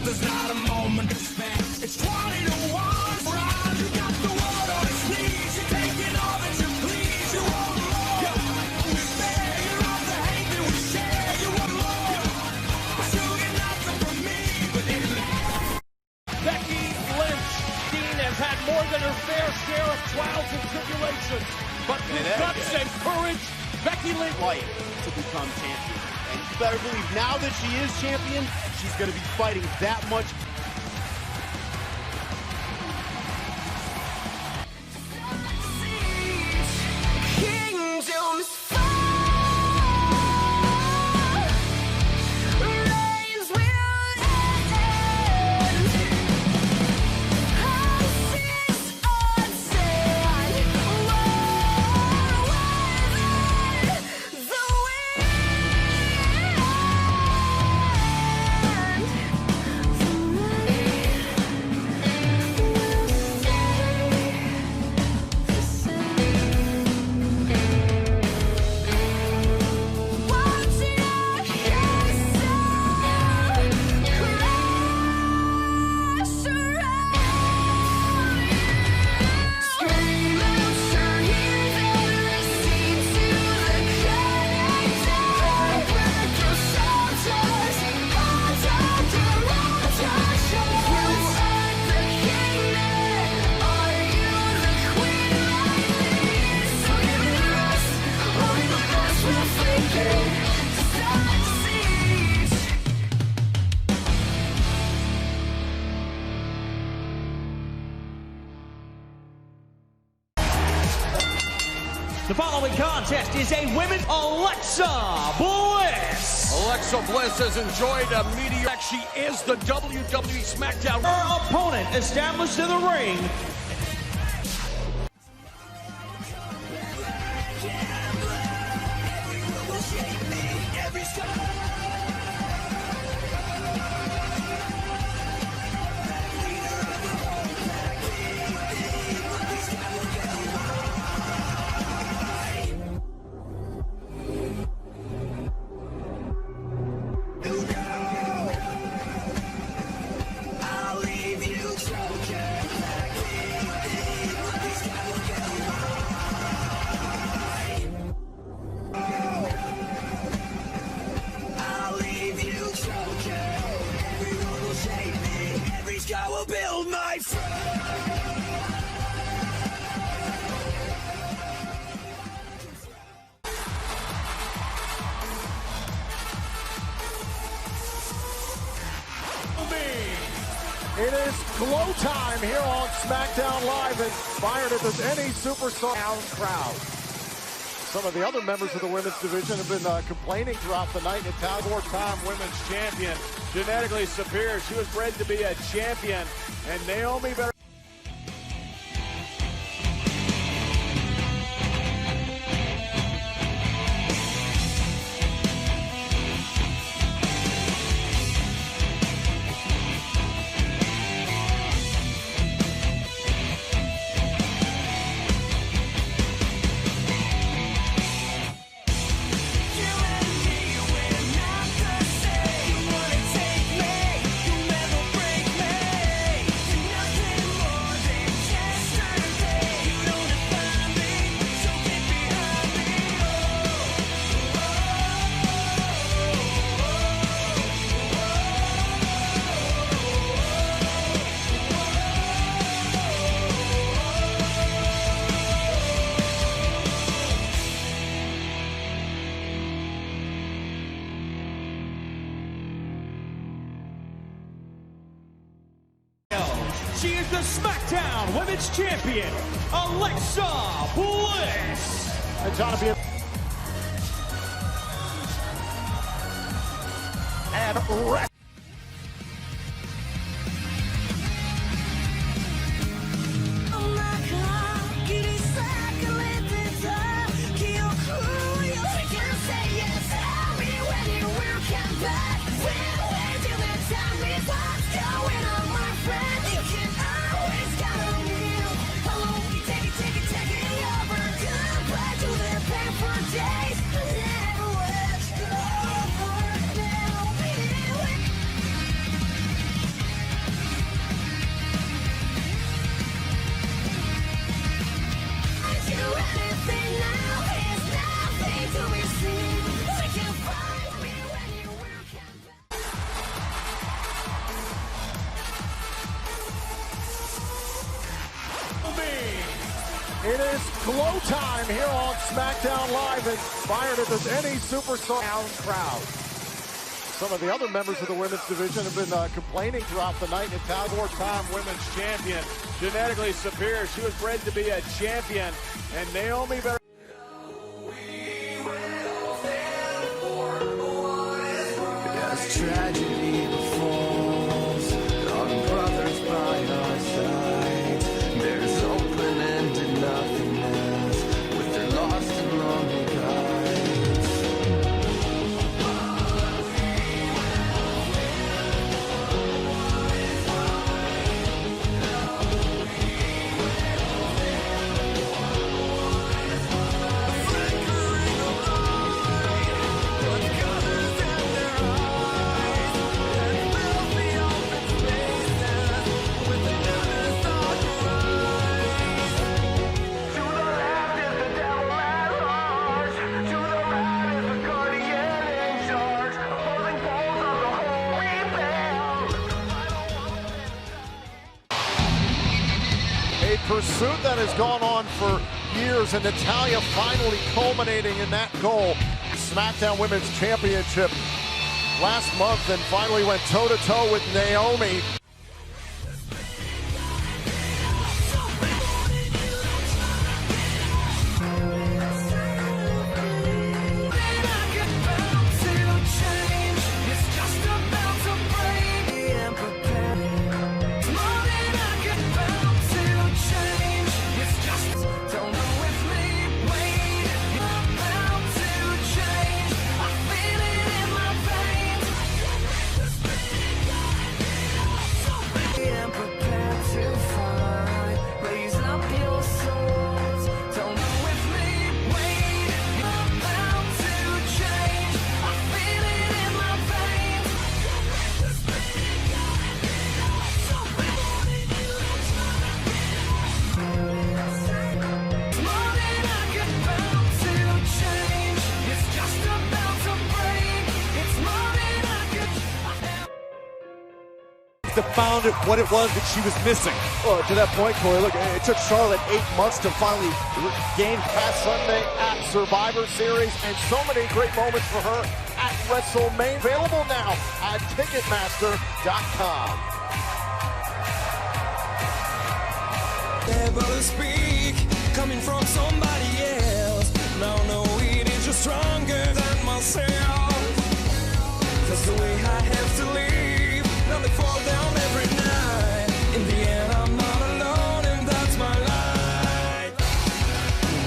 there's not a moment to spare. It's 20 to 1 round. You got the world on its knees. You're taking all that you please. You want more. You're fair. You're off the hate that we share. You want more. But you get nothing from me. But Becky Lynch, Dean, has had more than her fair share of trials and tribulations. But with guts and courage, Becky Lynch fight to become champion. And you better believe now that she is champion, she's going to be fighting that much. The following contest is a women's Alexa Bliss. Alexa Bliss has enjoyed a meteor. She is the WWE SmackDown. Her opponent established in the ring. I will build my It is glow time here on SmackDown Live, inspired if there's any superstar crowd. Some of the other members of the women's division have been complaining throughout the night. Italian Four-time women's champion, genetically superior. She was bred to be a champion, and Naomi better. She is the SmackDown Women's Champion, Alexa Bliss. And Jonathan and rest. It is glow time here on SmackDown Live, and fired if there's any superstar crowd. Some of the other members of the women's division have been complaining throughout the night. Natalia, Four-time women's champion, genetically superior. She was bred to be a champion, and Naomi better. As tragedy befalls, our brothers by our side, there's open-ended nothingness with their lost and lonely guides. a pursuit that has gone on for years, and Natalia finally culminating in that goal. SmackDown Women's Championship last month, and finally went toe-to-toe with Naomi. Found what it was that she was missing. Well, to that point, Corey, look, it took Charlotte 8 months to finally gain past Sunday at Survivor Series, and so many great moments for her at WrestleMania. Available now at Ticketmaster.com. Never to speak, coming from somebody else. Now no, it is just stronger than myself. That's the way I have to live. Now they fall down every night. In the end, I'm not alone, and that's my life.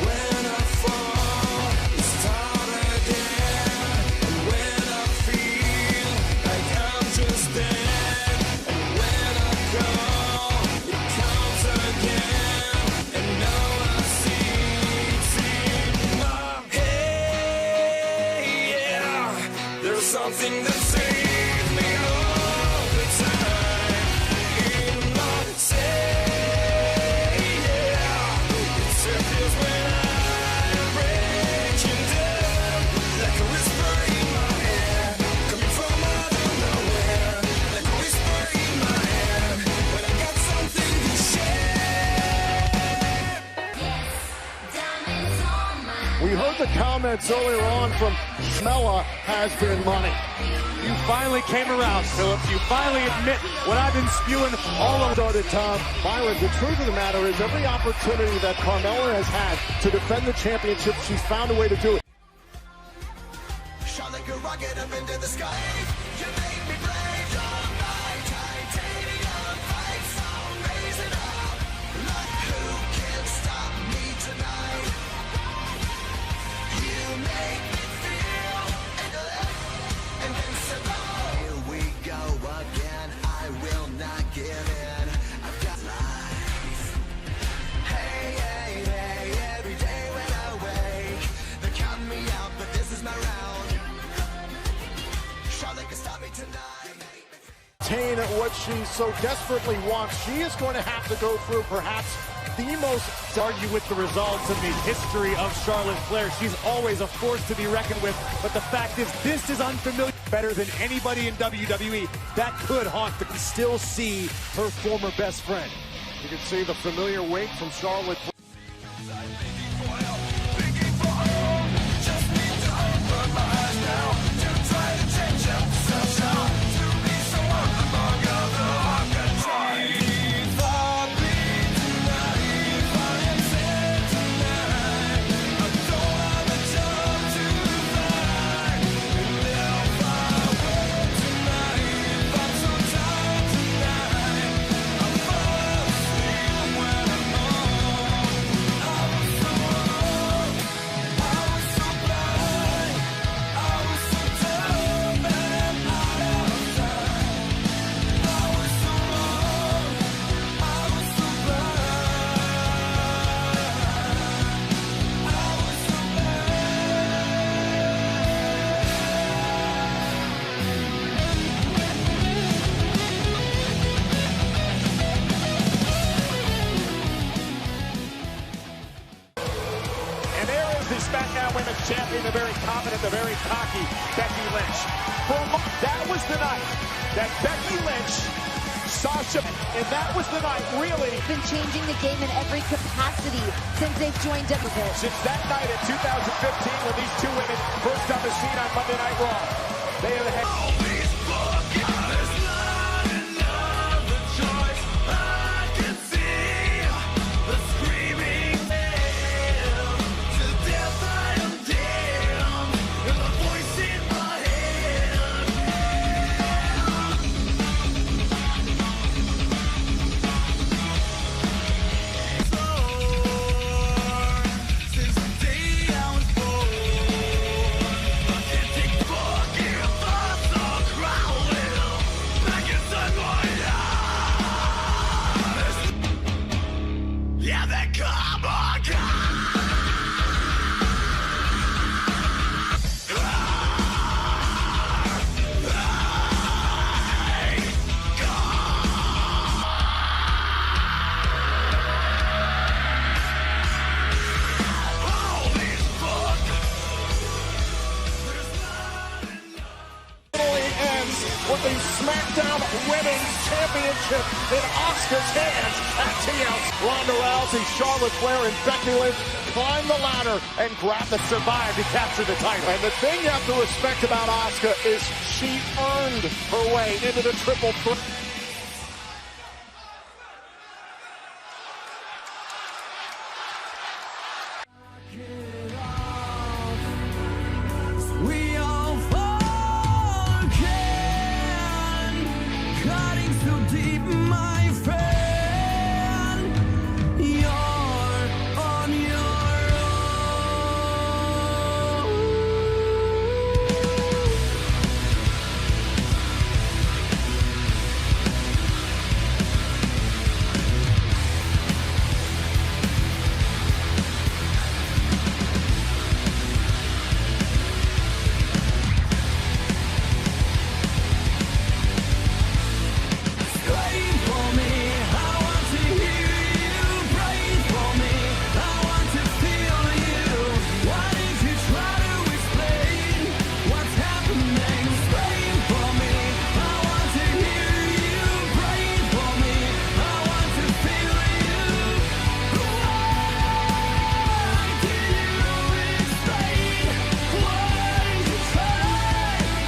When I fall, you start again. And when I feel like I'm just dead, and when I go, it comes again. And now I see my head. Yeah, there's something that saves me all the time. In my say, yeah, it circles when I'm breaking down, like a whisper in my ear, coming from out of nowhere, like a whisper in my ear, when I got something to share. We heard the comments earlier on from Smella, has been money. You finally came around, Phillips. You finally admit what I've been spewing all over. Started Tom Byron. The truth of the matter is, every opportunity that Carmella has had to defend the championship, she's found a way to do it. Shot like a rocket up into the sky. You make me brave. You're my titanium fight song. Raising up. Like who can stop me tonight? You make me feel invincible. Here we go again. I will not give in. I've got life. Hey, hey, hey. Every day when I wake, they're counting me out, but this is my round. Charlotte can stop me tonight. Attain what she so desperately wants. She is going to have to go through perhaps the most Argue with the results and the history of Charlotte Flair. She's always a force to be reckoned with, but the fact is, this is unfamiliar. Better than anybody in WWE. That could haunt, but still see her former best friend. You can see the familiar wink from Charlotte. with a very cocky Becky Lynch. That was the night that Becky Lynch, SASHA, and that was the night, really. Been changing the game in every capacity since they've joined up with it. Since that night in 2015 when these two women first on the scene on Monday Night Raw, they have had... with the SmackDown Women's Championship in Asuka's hands at TLC. Ronda Rousey, Charlotte Flair, and Becky Lynch climb the ladder and grab the survive to capture the title. And the thing you have to respect about Asuka is she earned her way into the triple threat. We all fall again, cutting so deep, my friend. You're on your own. Pray for me, I want to hear you. Pray for me, I want to feel you. Why did you try to explain what's happening? Pray for me, I want to hear you. Pray for me, I want to feel you. Why did you explain? Why did you try?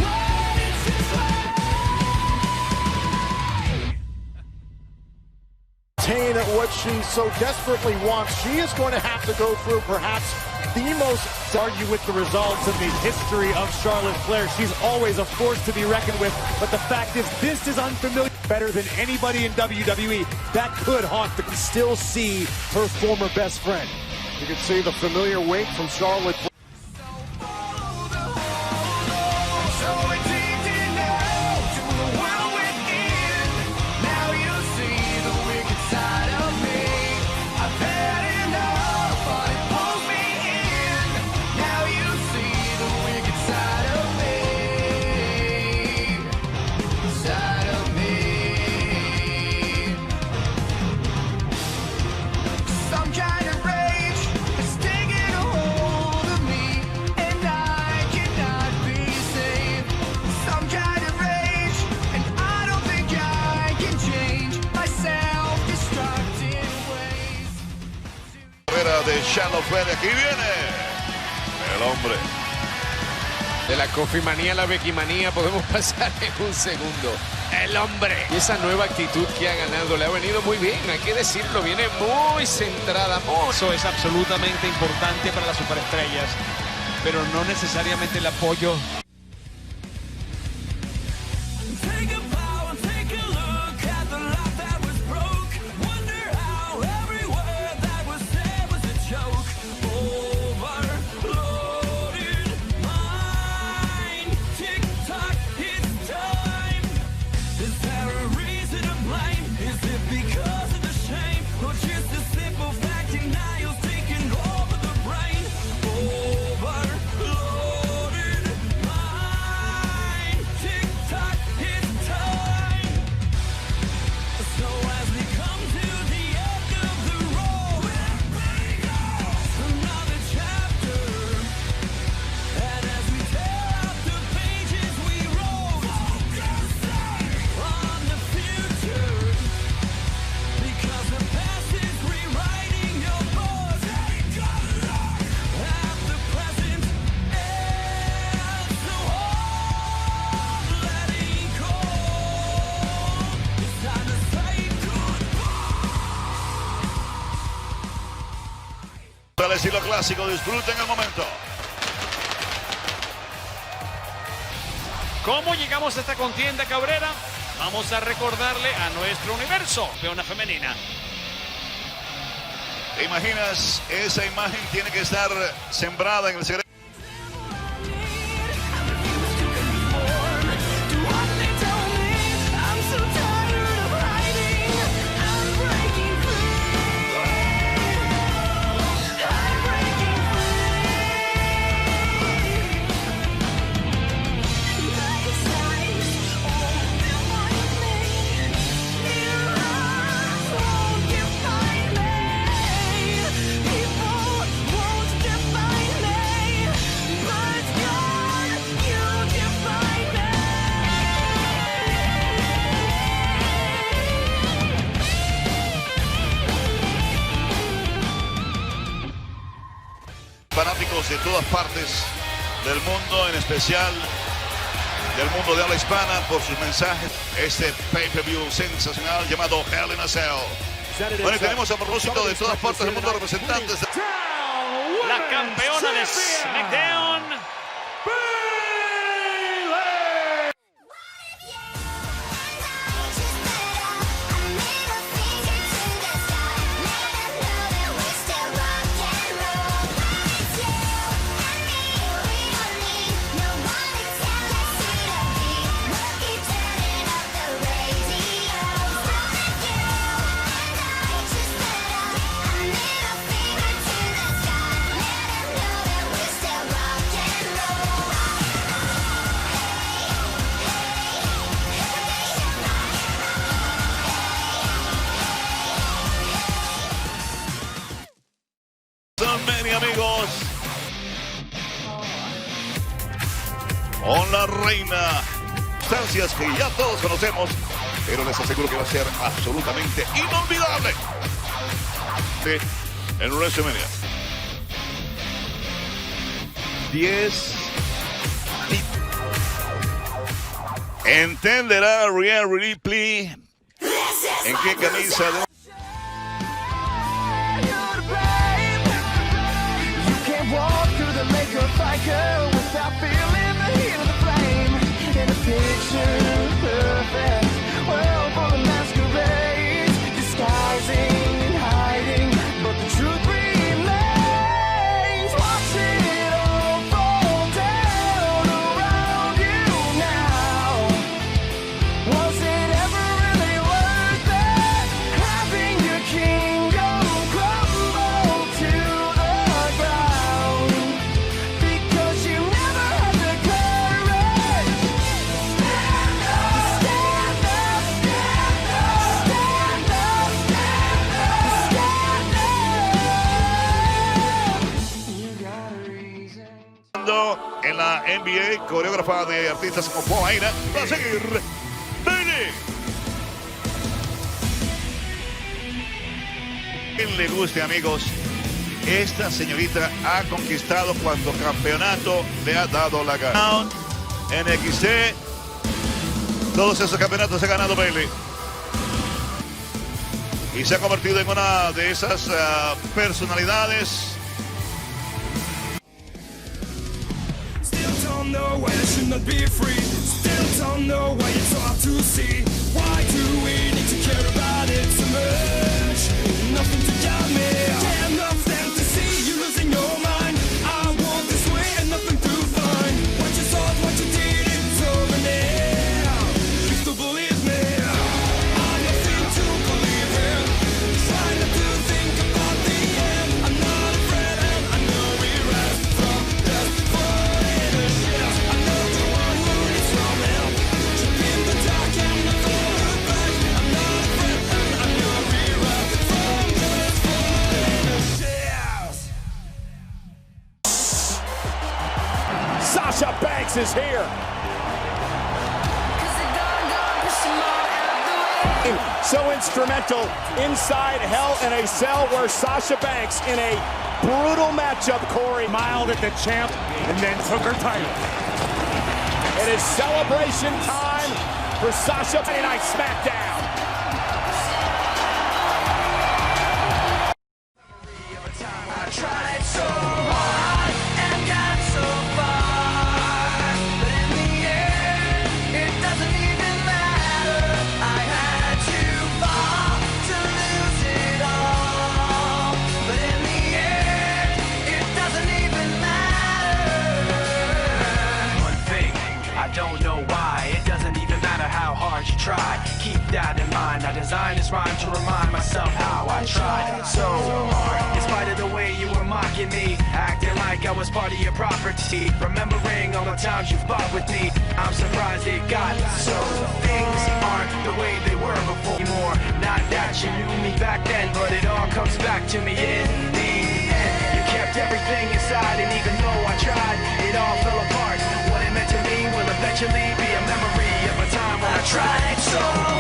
Why did you try? Attain what she so desperately wants. She is going to have to go through perhaps the most Argue with the results and the history of Charlotte Flair. She's always a force to be reckoned with, but the fact is this is unfamiliar. Better than anybody in WWE. That could haunt the... still see her former best friend. You can see the familiar wink from Charlotte. Some kind of rage is taking a hold of me, and I cannot be saved. Some kind of rage, and I don't think I can change my self-destructive ways. Fuera de Charlotte Flair, aquí viene el hombre. De la cofimanía a la bequimanía podemos pasar en un segundo. El hombre. Y esa nueva actitud que ha ganado le ha venido muy bien, hay que decirlo, viene muy centrada. Eso es absolutamente importante para las superestrellas, pero no necesariamente el apoyo. Take a bow and take a look at the life that was broke. Wonder how every word that was said was a joke. Overloaded mind. Tick tock, it's time. Is there a reason to blame? Is it because of the shame, or just a simple fact denial's taking over the brain? Overloaded mind. al estilo clásico, disfruten el momento. ¿Cómo llegamos a esta contienda, Cabrera? Vamos a recordarle a nuestro universo campeona femenina. ¿Te imaginas? Esa imagen tiene que estar sembrada en el cerebro. Fanáticos de todas partes del mundo, en especial del mundo de habla hispana, por sus mensajes. Este pay-per-view sensacional llamado Hell in a Cell. Bueno, y tenemos a propósito de todas partes del mundo representantes de La campeona de SmackDown, amigos, con la reina, instancias que ya todos conocemos, pero les aseguro que va a ser absolutamente inolvidable en WrestleMania 10. Entenderá Rhea Ripley en qué camisa de Walk through the makeup like her without feeling the heat of the flame. In a picture perfect world full of masquerades, disguising and hiding, but the truth remains. Watch it all fall down around you now. Was it ever really worth it? Having your kingdom crumble to the ground? Because you never had the courage. Stand up, stand up, stand up, stand up, stand up, stand up. You got a reason. en la NBA, coreógrafa de artistas como Poaira. Va a seguir Bayley. Quien le guste, amigos, esta señorita ha conquistado cuando campeonato le ha dado la gana. NXT, todos esos campeonatos ha ganado Bayley. Y se ha convertido en una de esas personalidades. Still don't know why I should not be free. Still don't know why it's hard to see. Why do we need to care about it so much? Nothing to guide me. Can't enough them to see you losing your mind. I walk this way and nothing to find. What you thought, what you did, it's over now. You still believe me? I'm nothing to believe in. Try not to think about the end. I'm not afraid and I know we rise from death. Falling in shit. I know the one who needs some help. Jump in the dark and never look back. I'm not afraid and I know we rise from death. Falling in shit. Sasha Banks is here. So instrumental inside Hell in a Cell, where Sasha Banks in a brutal matchup, Corey. Smiled at the champ and then took her title. It is celebration time for Sasha. Monday Night SmackDown. I tried I don't know why. It doesn't even matter how hard you try. Keep that in mind. I designed this rhyme to remind myself how I tried so hard. In spite of the way you were mocking me, acting like I was part of your property, remembering all the times you fought with me, I'm surprised it got so. Things aren't the way they were before anymore. Not that you knew me back then, but it all comes back to me in the end. You kept everything inside, and even though I tried, it all fell apart. What it meant to me will eventually be a memory of a time when I tried so